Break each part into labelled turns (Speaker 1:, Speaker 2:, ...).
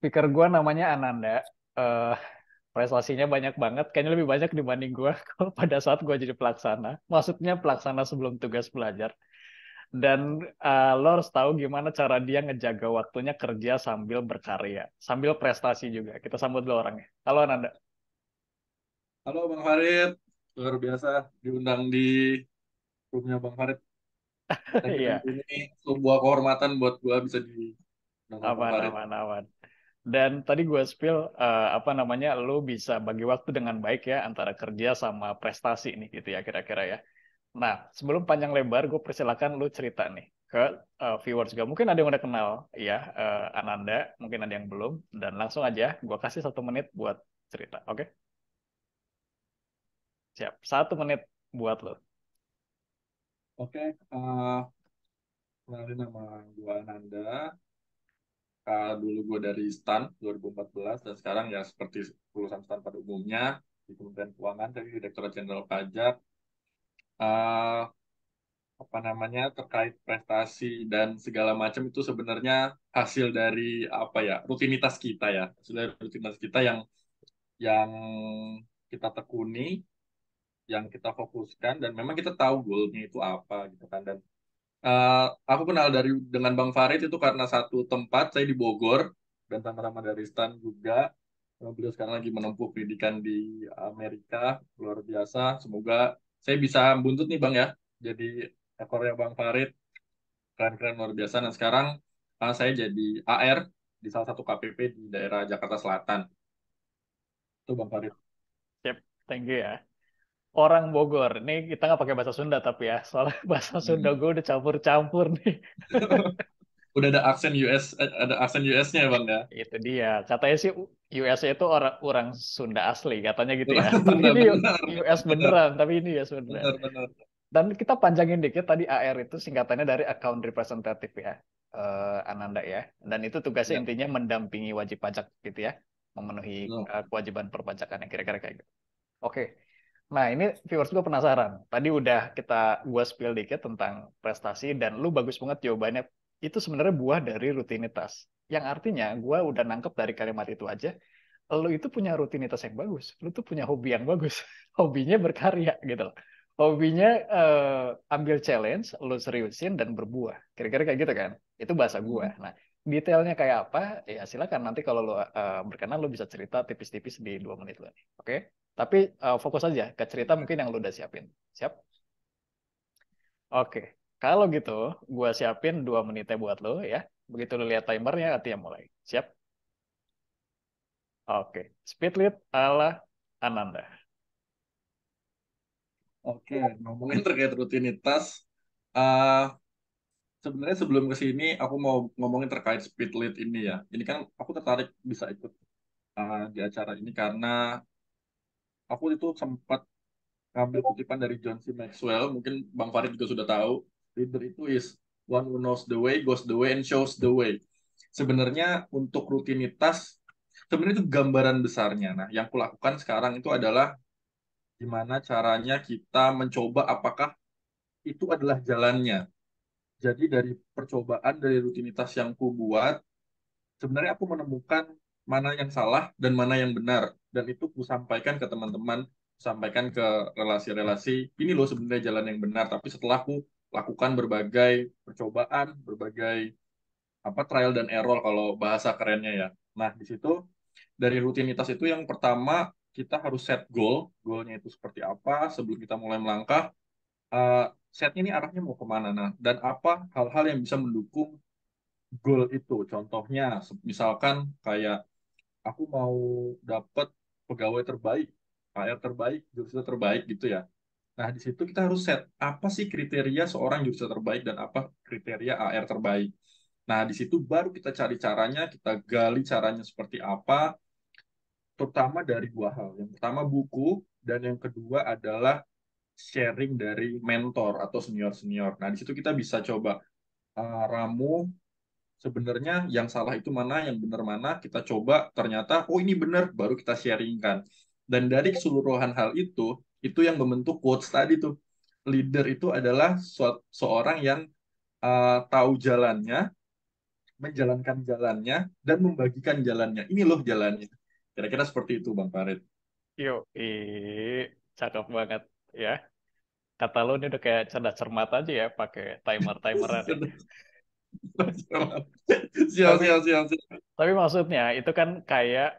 Speaker 1: Speaker gue namanya Ananda. Eh Prestasinya banyak banget, kayaknya lebih banyak dibanding gue kalau pada saat gue jadi pelaksana. Maksudnya pelaksana sebelum tugas belajar. Dan lo harus tahu gimana cara dia ngejaga waktunya kerja sambil berkarya, sambil prestasi juga. Kita sambut dulu orangnya. Halo Ananda.
Speaker 2: Halo Bang Farid, luar biasa diundang di roomnya Bang Farid. Thank you, thank
Speaker 1: Iya,
Speaker 2: you. Ini sebuah kehormatan buat gua bisa diundang sama Bang
Speaker 1: aman,
Speaker 2: Farid.
Speaker 1: aman, aman. Dan tadi gue spill apa namanya, lo bisa bagi waktu dengan baik ya antara kerja sama prestasi nih gitu ya kira-kira ya. Nah, sebelum panjang lebar, gue persilakan lu cerita nih ke viewers gue. Mungkin ada yang udah kenal ya Ananda, mungkin ada yang belum. Dan langsung aja, gue kasih 1 menit buat cerita. Oke? Siap. 1 menit buat lo.
Speaker 2: Oke, kenalin nama gua Nanda. Dulu gua dari STAN 2014 dan sekarang ya seperti lulusan STAN pada umumnya di Kementerian Keuangan dari Direktorat Jenderal Pajak. Eh, apa namanya terkait prestasi dan segala macam itu sebenarnya hasil dari apa ya rutinitas kita ya, hasil dari rutinitas kita yang kita tekuni, yang kita fokuskan, dan memang kita tahu goalnya itu apa gitu kan. Dan aku kenal dengan Bang Farid itu karena satu tempat, saya di Bogor dan sama-sama dari STAN juga. Beliau sekarang lagi menempuh pendidikan di Amerika, luar biasa. Semoga saya bisa buntut nih Bang ya, jadi ekornya Bang Farid, keren-keren luar biasa. Dan sekarang saya jadi AR di salah satu KPP di daerah Jakarta Selatan. Itu Bang Farid.
Speaker 1: Siap. Thank you ya. Orang Bogor. Ini kita nggak pakai bahasa Sunda tapi ya. Soalnya bahasa Sunda
Speaker 2: Hmm.
Speaker 1: gue udah campur-campur nih.
Speaker 2: Udah ada aksen US, ada aksen US-nya ya Bang ya.
Speaker 1: Itu dia. Katanya sih USA itu orang orang Sunda asli katanya gitu ya. Tapi
Speaker 2: Benar,
Speaker 1: ini
Speaker 2: benar,
Speaker 1: US
Speaker 2: benar,
Speaker 1: beneran. Tapi ini US beneran.
Speaker 2: benar, benar.
Speaker 1: Dan kita panjangin dikit tadi AR itu singkatannya dari account representative ya, Ananda ya. Dan itu tugasnya
Speaker 2: Ya,
Speaker 1: intinya mendampingi wajib pajak gitu ya, memenuhi
Speaker 2: betul.
Speaker 1: kewajiban perpajakan yang kira-kira kayak gitu. Oke. Nah, ini viewers gue penasaran. Tadi udah gua spill dikit tentang prestasi dan lu bagus banget jawabannya. Itu sebenarnya buah dari rutinitas. Yang artinya gua udah nangkep dari kalimat itu aja, lu itu punya rutinitas yang bagus. Lu tuh punya hobi yang bagus. Hobinya berkarya gitu loh. Hobinya ambil challenge, lu seriusin dan berbuah. Kira-kira kayak gitu kan? Itu bahasa gua.
Speaker 2: Hmm.
Speaker 1: Nah, detailnya kayak apa? Ya silakan nanti kalau lu berkenan lu bisa cerita tipis-tipis di 2 menit lu nih. Oke? Tapi fokus aja ke cerita mungkin yang lu udah siapin. Siap? Oke. Kalau gitu, gua siapin 2 menitnya buat lo ya. Begitu lu lihat timernya, artinya mulai. Siap? Oke. Speed lead ala Ananda.
Speaker 2: Oke, ngomongin terkait rutinitas. eh Sebenarnya sebelum ke sini, aku mau ngomongin terkait speed lead ini ya. Ini kan aku tertarik bisa ikut di acara ini karena aku itu sempat ngambil kutipan dari John C. Maxwell. Mungkin Bang Farid juga sudah tahu. Leader itu is one who knows the way, goes the way, and shows the way. Sebenarnya untuk rutinitas, sebenarnya itu gambaran besarnya. Nah, yang kulakukan sekarang itu adalah gimana caranya kita mencoba apakah itu adalah jalannya. Jadi dari percobaan, dari rutinitas yang ku buat, sebenarnya aku menemukan mana yang salah dan mana yang benar. Dan itu ku sampaikan ke teman-teman, sampaikan ke relasi-relasi, ini loh sebenarnya jalan yang benar. Tapi setelah ku lakukan berbagai percobaan, berbagai apa trial dan error kalau bahasa kerennya ya. Nah, di situ dari rutinitas itu yang pertama kita harus set goal, goalnya itu seperti apa sebelum kita mulai melangkah, setnya ini arahnya mau kemana, nah, dan apa hal-hal yang bisa mendukung goal itu. Contohnya, misalkan kayak aku mau dapat pegawai terbaik, HR terbaik, jurusan terbaik gitu ya. Nah, di situ kita harus set apa sih kriteria seorang jurusan terbaik dan apa kriteria AR terbaik. Nah, di situ baru kita cari caranya, kita gali caranya seperti apa, terutama dari dua hal. Yang pertama buku, dan yang kedua adalah sharing dari mentor atau senior-senior. Nah, di situ kita bisa coba ramu sebenarnya yang salah itu mana, yang benar mana, kita coba ternyata, oh ini benar, baru kita sharingkan. Dan dari keseluruhan hal itu yang membentuk quotes tadi tuh. Leader itu adalah seorang yang tahu jalannya, menjalankan jalannya, dan membagikan jalannya. Ini loh jalannya. Kira-kira seperti itu, Bang Farid.
Speaker 1: Yuk, cakep banget ya. Kata lo ini udah kayak cerdas cermat aja ya, pakai timer-timeran ya.
Speaker 2: Siap,
Speaker 1: Tapi
Speaker 2: siap, siap, siap.
Speaker 1: tapi maksudnya itu kan kayak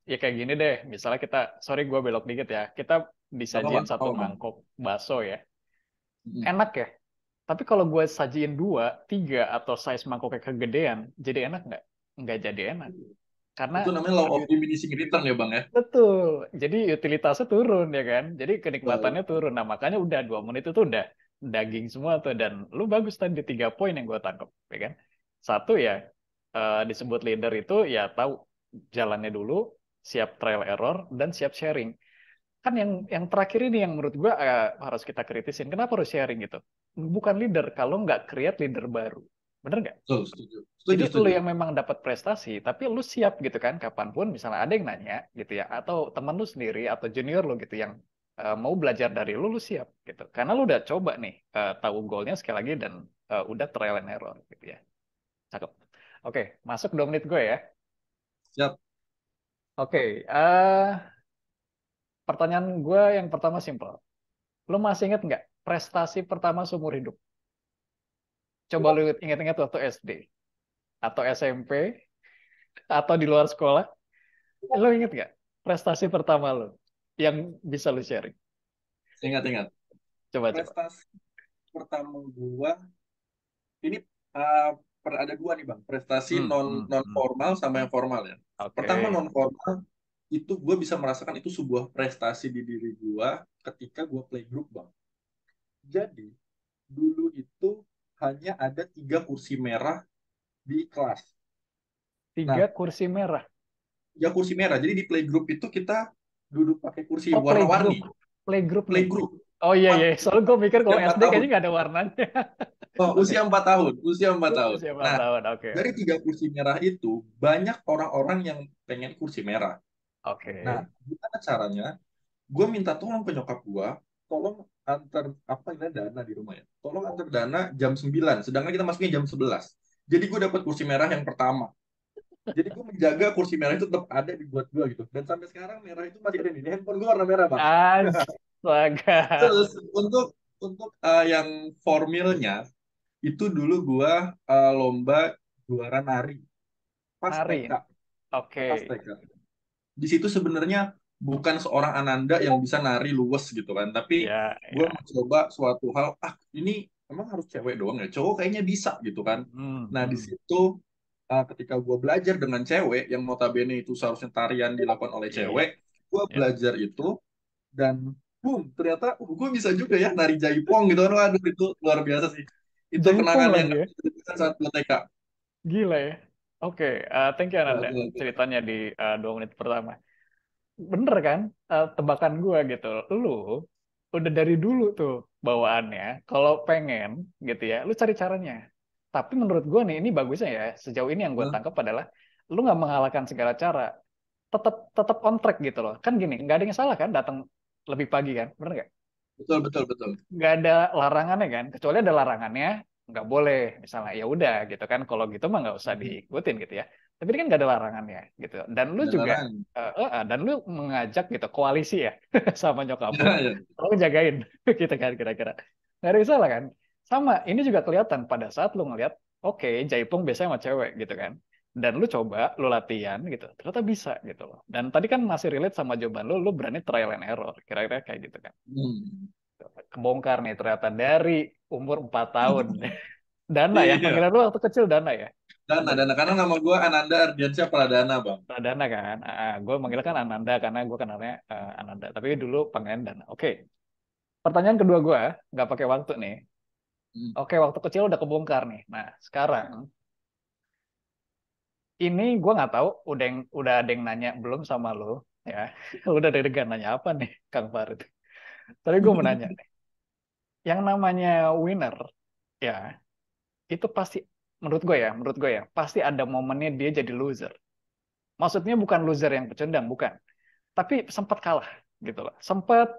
Speaker 1: ya kayak gini deh. Misalnya kita, sorry gue belok dikit ya. Kita
Speaker 2: Gak apa-apa,
Speaker 1: disajiin
Speaker 2: gak
Speaker 1: satu
Speaker 2: apa-apa, Bang.
Speaker 1: mangkok bakso ya.
Speaker 2: Mm.
Speaker 1: Enak ya. Tapi kalau gue sajiin dua, tiga atau size mangkoknya kegedean, jadi enak nggak? Nggak jadi enak. Karena
Speaker 2: Itu namanya law of diminishing return ya, Bang ya?
Speaker 1: betul. Jadi utilitasnya turun ya kan. Jadi kenikmatannya
Speaker 2: Betul.
Speaker 1: turun. Nah makanya udah 2 menit itu udah daging semua tuh. Dan lu bagus tadi 3 poin yang gue tangkap, ya kan. Satu ya disebut leader itu ya tahu jalannya dulu, siap trial error dan siap sharing. Kan yang terakhir ini yang menurut gue harus kita kritisin. Kenapa harus sharing gitu? Bukan leader kalau nggak create leader baru. Bener nggak?
Speaker 2: Betul, setuju.
Speaker 1: Jadi
Speaker 2: Setuju,
Speaker 1: lu
Speaker 2: setuju.
Speaker 1: yang memang dapat prestasi, tapi lu siap gitu kan, kapanpun misalnya ada yang nanya gitu ya, atau teman lu sendiri atau junior lu gitu yang mau belajar dari lu, lu siap gitu. Karena lu udah coba nih, tahu goalnya sekali lagi dan udah trial and error gitu ya. Cakep. Oke, masuk 2 menit gue ya.
Speaker 2: Siap.
Speaker 1: Oke, pertanyaan gue yang pertama simple. Lu masih inget nggak prestasi pertama seumur hidup? Coba lu ingat-ingat waktu SD atau SMP atau di luar sekolah. Lo inget nggak prestasi pertama lo yang bisa lo sharing?
Speaker 2: Ingat-ingat.
Speaker 1: Coba coba.
Speaker 2: Prestasi pertama gua, ini uh, ada dua nih, Bang. Prestasi
Speaker 1: Hmm,
Speaker 2: non
Speaker 1: hmm,
Speaker 2: non
Speaker 1: hmm.
Speaker 2: formal sama yang formal ya. Pertama
Speaker 1: Oke.
Speaker 2: non formal itu gue bisa merasakan itu sebuah prestasi di diri gue ketika gue playgroup, Bang. Jadi dulu itu hanya ada 3 kursi merah di kelas.
Speaker 1: Tiga
Speaker 2: Nah,
Speaker 1: kursi merah.
Speaker 2: 3 kursi merah. Jadi di playgroup itu kita duduk pakai kursi
Speaker 1: Oh, playgroup.
Speaker 2: warna-warni.
Speaker 1: Playgroup nih.
Speaker 2: Playgroup.
Speaker 1: Oh iya iya.
Speaker 2: Empat,
Speaker 1: Soalnya gue mikir
Speaker 2: usia
Speaker 1: kalau
Speaker 2: empat
Speaker 1: SD
Speaker 2: tahun.
Speaker 1: kayaknya nggak ada warnanya.
Speaker 2: Oh,
Speaker 1: Oke.
Speaker 2: usia 4 tahun. Usia 4 tahun.
Speaker 1: Siapa
Speaker 2: Nah,
Speaker 1: tahun? Oke
Speaker 2: dari
Speaker 1: oke.
Speaker 2: 3 kursi merah itu, banyak orang-orang yang pengen kursi merah. Nah,
Speaker 1: Oke.
Speaker 2: gimana caranya? Gue minta tolong ke nyokap gue, tolong antar apa ini dana di rumah ya. Tolong antar dana jam 9, sedangkan kita masuknya jam 11. Jadi gue dapat kursi merah yang pertama. Jadi gue menjaga kursi merah itu tetap ada di buat gue gitu. Dan sampai sekarang merah itu masih ada nih. Di handphone gue warna merah, Bang.
Speaker 1: Astaga.
Speaker 2: Terus untuk yang formilnya itu dulu gue lomba juara nari pas TK,
Speaker 1: Nari.
Speaker 2: pas
Speaker 1: Oke.
Speaker 2: TK. Di situ sebenarnya bukan seorang Ananda yang bisa nari luwes gitu kan, tapi
Speaker 1: Ya
Speaker 2: gue
Speaker 1: ya.
Speaker 2: mencoba suatu hal, ini emang harus cewek doang ya, cowok kayaknya bisa gitu kan.
Speaker 1: Hmm,
Speaker 2: Nah di
Speaker 1: hmm.
Speaker 2: situ ketika gue belajar dengan cewek yang notabene itu seharusnya tarian dilakukan oleh
Speaker 1: Iya.
Speaker 2: cewek, gue
Speaker 1: Ya.
Speaker 2: belajar itu dan boom, ternyata gue bisa juga ya nari jaipong gitu kan. Waduh, itu luar biasa sih. Itu
Speaker 1: Jaipong
Speaker 2: kenangan yang
Speaker 1: lagi
Speaker 2: gak
Speaker 1: ya.
Speaker 2: bisa dilupakan saat gue TK.
Speaker 1: Gila ya. Oke, thank you Ananda
Speaker 2: Betul, betul.
Speaker 1: ceritanya di 2 menit pertama. Bener kan? Tebakan gue gitu. Lu udah dari dulu tuh bawaannya. Kalau pengen gitu ya, lu cari caranya. Tapi menurut gue nih, ini bagusnya ya. Sejauh ini yang gue
Speaker 2: Hah?
Speaker 1: tangkap adalah lu nggak mengalahkan segala cara. Tetap tetap on track gitu loh. Kan gini, nggak ada yang salah kan datang lebih pagi kan? Bener nggak?
Speaker 2: Betul, betul, betul.
Speaker 1: Nggak ada larangannya kan, kecuali ada larangannya nggak boleh misalnya ya udah gitu kan, kalau gitu mah nggak usah
Speaker 2: Mhm.
Speaker 1: diikutin gitu ya, tapi ini kan nggak ada larangannya gitu, dan lu
Speaker 2: Dan
Speaker 1: juga
Speaker 2: larangan.
Speaker 1: dan lu mengajak gitu koalisi ya sama nyokap lu,
Speaker 2: Ya, ya.
Speaker 1: tolong jagain gitu kan, kira-kira nggak ada yang salah kan. Sama ini juga kelihatan pada saat lu ngeliat, oke, Jaipong biasanya sama cewek gitu kan, dan lu coba lu latihan gitu ternyata bisa gitu loh, dan tadi kan masih relate sama jawaban lu berani trial and error kira-kira kayak gitu kan.
Speaker 2: Hmm.
Speaker 1: Kebongkar nih ternyata dari umur 4 tahun. Dana ya,
Speaker 2: Iya.
Speaker 1: panggilan lu waktu kecil Dana ya?
Speaker 2: Dana. Karena nama gue Ananda Ardiansyah Pradana, Bang.
Speaker 1: Dana kan? Gue manggilnya kan Ananda karena gue kenalnya Ananda. Tapi dulu panggilan Dana. Oke, pertanyaan kedua gue, nggak pakai waktu nih.
Speaker 2: Hmm.
Speaker 1: Oke, waktu kecil udah kebongkar nih. Nah, sekarang ini gue nggak tahu, udah ada yang nanya belum sama lo ya? Udah deg-degan nanya apa nih, Kang Farid? Tapi gue mau nanya nih, yang namanya winner ya itu pasti, menurut gue ya, pasti ada momennya dia jadi loser. Maksudnya bukan loser yang pecundang, bukan. Tapi sempat kalah gitu loh. Sempat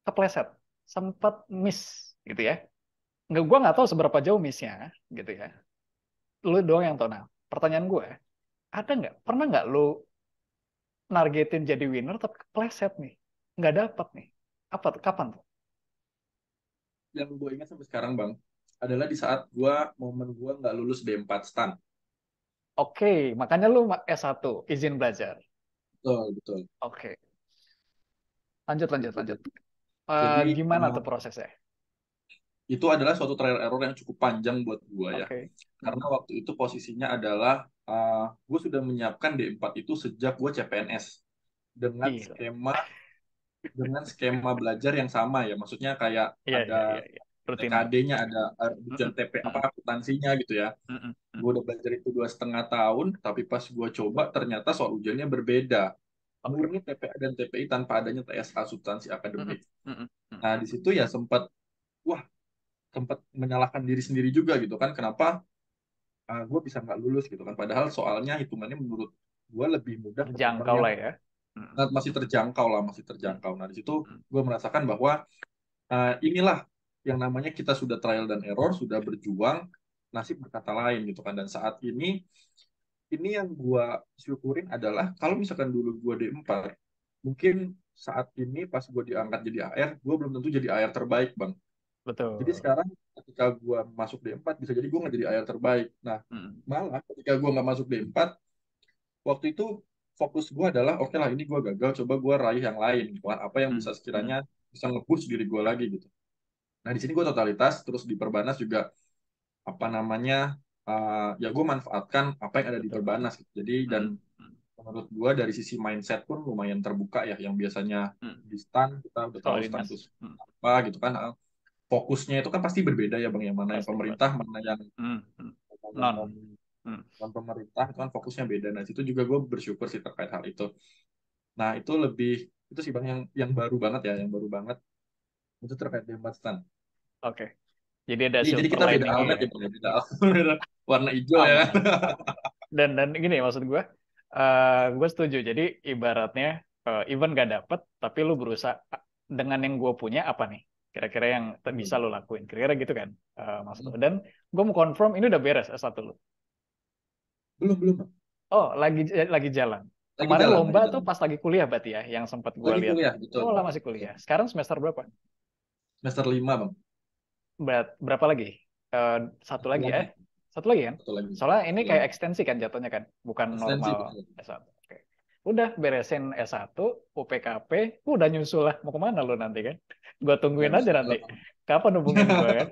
Speaker 1: kepleset, sempat miss gitu ya. Gue nggak tahu seberapa jauh missnya gitu ya. lu doang yang tahu. Nah, pertanyaan gue, pernah nggak lu nargetin jadi winner tapi kepleset nih, nggak dapat nih? Apa tuh? Kapan tuh?
Speaker 2: Yang gue ingat sampai sekarang bang adalah di saat momen gue nggak lulus D4 STAN.
Speaker 1: Oke, makanya lu S1 izin belajar.
Speaker 2: Betul, betul.
Speaker 1: Oke, lanjut lanjut
Speaker 2: Gitu.
Speaker 1: lanjut.
Speaker 2: Jadi
Speaker 1: Gimana tuh prosesnya?
Speaker 2: itu adalah suatu trial error yang cukup panjang buat gue ya.
Speaker 1: Oke.
Speaker 2: Karena
Speaker 1: Mm-mm.
Speaker 2: waktu itu posisinya adalah gue sudah menyiapkan D4 itu sejak gue CPNS dengan
Speaker 1: Gila.
Speaker 2: skema belajar yang sama ya. Maksudnya kayak
Speaker 1: Iya iya iya
Speaker 2: ada
Speaker 1: iya. Rutin.
Speaker 2: TKD-nya, ada ujian
Speaker 1: Mm-mm.
Speaker 2: TP apa
Speaker 1: Mm-mm.
Speaker 2: akuntansinya gitu ya.
Speaker 1: Mm-mm.
Speaker 2: Gue udah belajar itu 2,5 tahun, tapi pas gue coba ternyata soal ujiannya berbeda.
Speaker 1: Oke.
Speaker 2: Murni TPA dan TPI tanpa adanya TSA substansi
Speaker 1: Mm-mm.
Speaker 2: akademik.
Speaker 1: Mm-mm. Mm-mm.
Speaker 2: Nah di situ ya wah sempat menyalahkan diri sendiri juga gitu kan. Kenapa gue bisa nggak lulus gitu kan? Padahal soalnya hitungannya menurut gue lebih mudah ketimbang
Speaker 1: Terjangkau
Speaker 2: yang
Speaker 1: lah ya. Mm-mm.
Speaker 2: masih terjangkau lah, masih
Speaker 1: Mm-mm.
Speaker 2: terjangkau. Nah di situ gue merasakan bahwa inilah yang namanya kita sudah trial dan error, sudah berjuang, nasib berkata lain gitu kan. Dan saat ini yang gue syukurin adalah kalau misalkan dulu gue D4, mungkin saat ini pas gue diangkat jadi AR, gue belum tentu jadi AR terbaik, Bang. Jadi
Speaker 1: Betul.
Speaker 2: sekarang ketika gue masuk D4, bisa jadi gue nggak jadi AR terbaik. Nah,
Speaker 1: Mm-mm.
Speaker 2: malah ketika gue nggak masuk D4, waktu itu fokus gue adalah, oke lah ini gue gagal, coba gue raih yang lain. Gitu kan. Apa yang bisa
Speaker 1: Mm-mm.
Speaker 2: sekiranya
Speaker 1: Mm-mm.
Speaker 2: bisa nge-push diri gue lagi gitu. Nah, di sini gue totalitas, terus di Perbanas juga apa namanya, ya gue manfaatkan apa yang ada di
Speaker 1: Betul.
Speaker 2: Perbanas gitu. Jadi dan
Speaker 1: Mm-mm. Mm.
Speaker 2: menurut gue dari sisi mindset pun lumayan terbuka ya, yang biasanya
Speaker 1: Mm.
Speaker 2: di stan kita udah tahu
Speaker 1: Sekolah
Speaker 2: stan
Speaker 1: dinas.
Speaker 2: itu
Speaker 1: Mm.
Speaker 2: apa gitu kan. Fokusnya itu kan pasti berbeda ya bang, yang mana yang
Speaker 1: Pasti
Speaker 2: pemerintah,
Speaker 1: betul.
Speaker 2: mana yang
Speaker 1: Mm. Mm.
Speaker 2: non
Speaker 1: Non. Mm.
Speaker 2: non pemerintah, itu kan fokusnya beda. Nah itu juga gue bersyukur sih terkait hal itu. Nah itu itu sih bang yang baru banget ya, yang baru banget itu terkait dengan stan.
Speaker 1: Oke. Jadi ada
Speaker 2: Jadi
Speaker 1: silver
Speaker 2: kita beda
Speaker 1: liningnya
Speaker 2: almet
Speaker 1: ya.
Speaker 2: ya bang, beda almet. Warna hijau ya kan.
Speaker 1: Aman. Dan gini maksud gue setuju. Jadi ibaratnya even gak dapet, tapi lu berusaha dengan yang gue punya apa nih? Kira-kira yang bisa lu lakuin. Kira-kira gitu kan maksud lu. Dan gue mau confirm ini udah beres S1 lu.
Speaker 2: Belum belum bang,
Speaker 1: Oh, lagi jalan.
Speaker 2: lagi
Speaker 1: Kemarin
Speaker 2: jalan,
Speaker 1: lomba
Speaker 2: lagi
Speaker 1: tuh
Speaker 2: jalan,
Speaker 1: pas lagi kuliah berarti ya, yang sempat gue
Speaker 2: lagi
Speaker 1: lihat.
Speaker 2: kuliah betul.
Speaker 1: Oh, lah masih
Speaker 2: Betul.
Speaker 1: kuliah. Sekarang semester berapa?
Speaker 2: Semester 5 bang.
Speaker 1: Berapa lagi? Eh, satu
Speaker 2: Satu
Speaker 1: lagi ya?
Speaker 2: lagi,
Speaker 1: Satu lagi kan?
Speaker 2: satu lagi,
Speaker 1: Soalnya ini
Speaker 2: satu
Speaker 1: kayak
Speaker 2: lagi.
Speaker 1: ekstensi kan jatuhnya kan, bukan
Speaker 2: Ekstensi
Speaker 1: normal
Speaker 2: betul.
Speaker 1: S1. Oke. Udah beresin S1, UPKP, udah nyusul lah. Mau kemana lu nanti kan? Gua tungguin aja nanti.
Speaker 2: Siap,
Speaker 1: Kapan hubungin gua kan?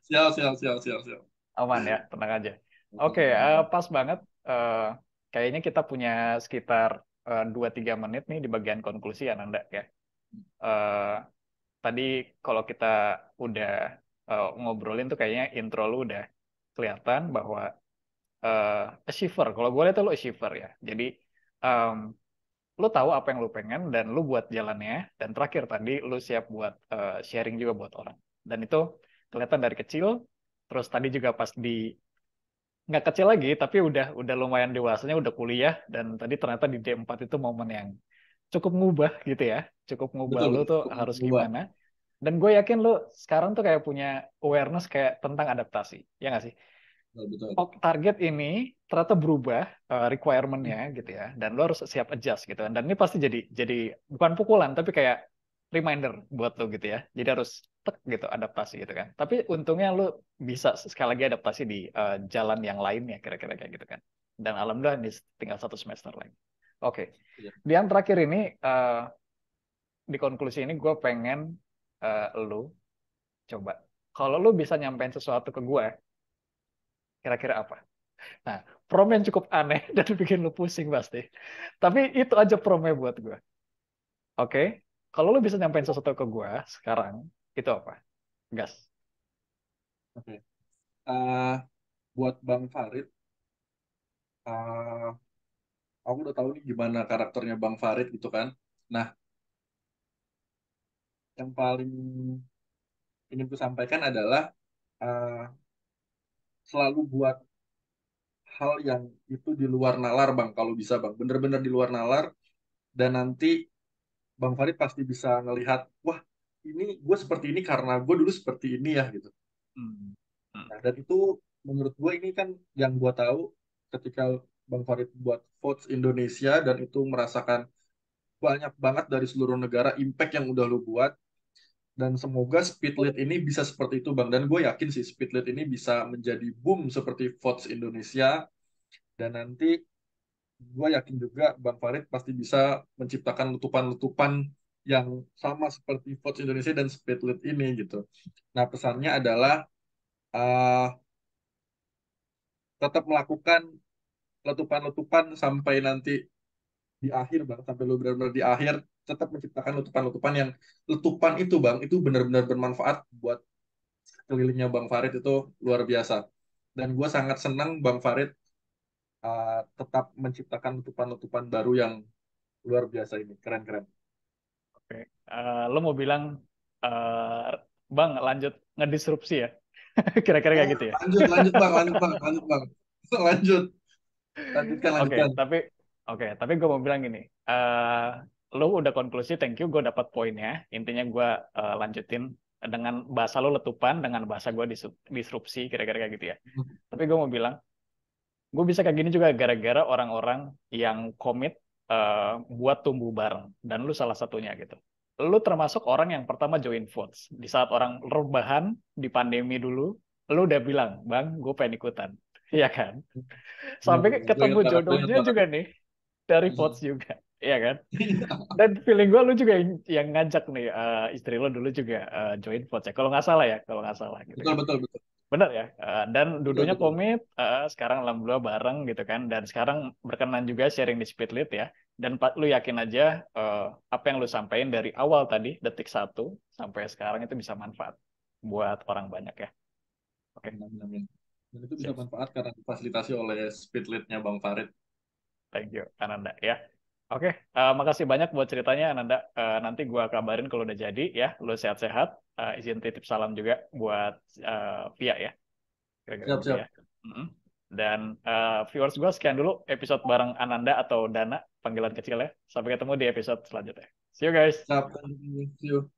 Speaker 2: siap, siap, siap, siap, siap.
Speaker 1: Aman ya, tenang aja.
Speaker 2: Aman,
Speaker 1: Oke,
Speaker 2: aman, aman.
Speaker 1: pas banget. Eh, Kayaknya kita punya sekitar 2-3 menit nih di bagian konklusi ya, Nanda ya. Eh, Tadi kalau kita udah ngobrolin tuh kayaknya intro lu udah kelihatan bahwa achiever. Kalau gue lihat tuh lu achiever ya. Jadi em, lu tahu apa yang lu pengen dan lu buat jalannya. Dan terakhir tadi lu siap buat sharing juga buat orang. Dan itu kelihatan dari kecil. Terus tadi juga pas di nggak kecil lagi, tapi udah lumayan dewasanya, udah kuliah. Dan tadi ternyata di D4 itu momen yang cukup ngubah gitu ya. Cukup ngubah
Speaker 2: Betul,
Speaker 1: lu
Speaker 2: betul.
Speaker 1: tuh
Speaker 2: Cukup
Speaker 1: harus
Speaker 2: berubah.
Speaker 1: gimana. Dan gue yakin lu sekarang tuh kayak punya awareness kayak tentang adaptasi. Ya nggak sih?
Speaker 2: Betul, betul.
Speaker 1: Oh, target ini ternyata berubah requirement-nya gitu ya, dan lo harus siap adjust gitu kan. Dan ini pasti jadi bukan pukulan tapi kayak reminder buat lo gitu ya. Jadi harus tek gitu adaptasi gitu kan. Tapi untungnya lo bisa sekali lagi adaptasi di jalan yang lainnya kira-kira kayak gitu kan. Dan alhamdulillah ini tinggal 1 semester lagi. Oke,
Speaker 2: Iya.
Speaker 1: di yang terakhir ini di konklusi ini gue pengen lo coba kalau lo bisa nyampein sesuatu ke gue, kira-kira apa? Nah, promnya yang cukup aneh dan bikin lu pusing pasti. Tapi itu aja promnya buat gue. Oke? Kalau lu bisa nyampein sesuatu ke gue sekarang, itu apa? Gas.
Speaker 2: Oke. Eh, buat Bang Farid, eh, aku udah tahu nih gimana karakternya Bang Farid gitu kan. Nah, yang paling ingin ku sampaikan adalah eh, selalu buat hal yang itu di luar nalar Bang, kalau bisa Bang. Bener-bener di luar nalar, dan nanti Bang Farid pasti bisa ngelihat, wah ini gue seperti ini karena gue dulu seperti ini ya gitu.
Speaker 1: Hmm. Hmm.
Speaker 2: Nah, dan itu menurut gue ini kan yang gue tahu ketika Bang Farid buat votes Indonesia dan itu merasakan banyak banget dari seluruh negara impact yang udah lu buat, dan semoga Speedlit ini bisa seperti itu Bang, dan gue yakin sih Speedlit ini bisa menjadi boom seperti votes Indonesia, dan nanti gue yakin juga Bang Farid pasti bisa menciptakan letupan-letupan yang sama seperti votes Indonesia dan Speedlit ini gitu. Nah pesannya adalah uh, tetap melakukan letupan-letupan sampai nanti di akhir bang, sampai lu benar-benar di akhir tetap menciptakan letupan-letupan yang letupan itu bang itu benar-benar bermanfaat buat kelilingnya Bang Farid itu luar biasa, dan gue sangat senang Bang Farid tetap menciptakan letupan-letupan baru yang luar biasa ini, keren-keren.
Speaker 1: Oke. Lo mau bilang, eh, Bang, lanjut ngedisrupsi ya? Kira-kira kayak gitu ya?
Speaker 2: Lanjut lanjut bang, lanjut bang, lanjut bang, lanjut, lanjutkan
Speaker 1: Oke,
Speaker 2: lanjutkan.
Speaker 1: tapi gue mau bilang gini. eh lo udah konklusi, thank you, gue dapat poinnya. Intinya gue lanjutin dengan bahasa lo letupan, dengan bahasa gue disrupsi, kira-kira kayak gitu ya. Tapi gue mau bilang, gue bisa kayak gini juga gara-gara orang-orang yang komit buat tumbuh bareng. Dan lu salah satunya gitu. Lu termasuk orang yang pertama join votes. Di saat orang rebahan di pandemi dulu, lu udah bilang, Bang, gue pengen ikutan. Iya kan? Sampai
Speaker 2: Benar-benar gue
Speaker 1: ketemu
Speaker 2: ingat banget, gue ingat
Speaker 1: jodohnya
Speaker 2: banget.
Speaker 1: juga nih dari votes juga. Iya kan? Dan feeling gue lu juga yang ngajak nih, istri lu dulu juga join votes ya. Kalau nggak salah ya, kalau nggak salah gitu
Speaker 2: Betul
Speaker 1: kan.
Speaker 2: betul betul
Speaker 1: Benar ya. Dan
Speaker 2: betul
Speaker 1: dudunya
Speaker 2: betul.
Speaker 1: komit, sekarang alhamdulillah bareng gitu kan. Dan sekarang berkenan juga sharing di Speedlit ya. Dan lu yakin aja apa yang lu sampaikan dari awal tadi, detik satu sampai sekarang itu bisa manfaat buat orang banyak ya. Oke,
Speaker 2: Amin, amin, amin. Dan itu bisa
Speaker 1: siap.
Speaker 2: manfaat karena difasilitasi oleh speedlitnya Bang Farid.
Speaker 1: Thank you, Ananda ya. Oke, makasih banyak buat ceritanya Ananda. Nanti gua kabarin kalau udah jadi ya. Lu sehat-sehat. Izin titip salam juga buat Via ya. Kira-kira
Speaker 2: Siap
Speaker 1: gitu ya.
Speaker 2: siap.
Speaker 1: Mm-mm. Dan viewers gue sekian dulu episode bareng Ananda atau Dana, panggilan kecil ya. Sampai ketemu di episode selanjutnya. See you guys.
Speaker 2: Siap. Thank you.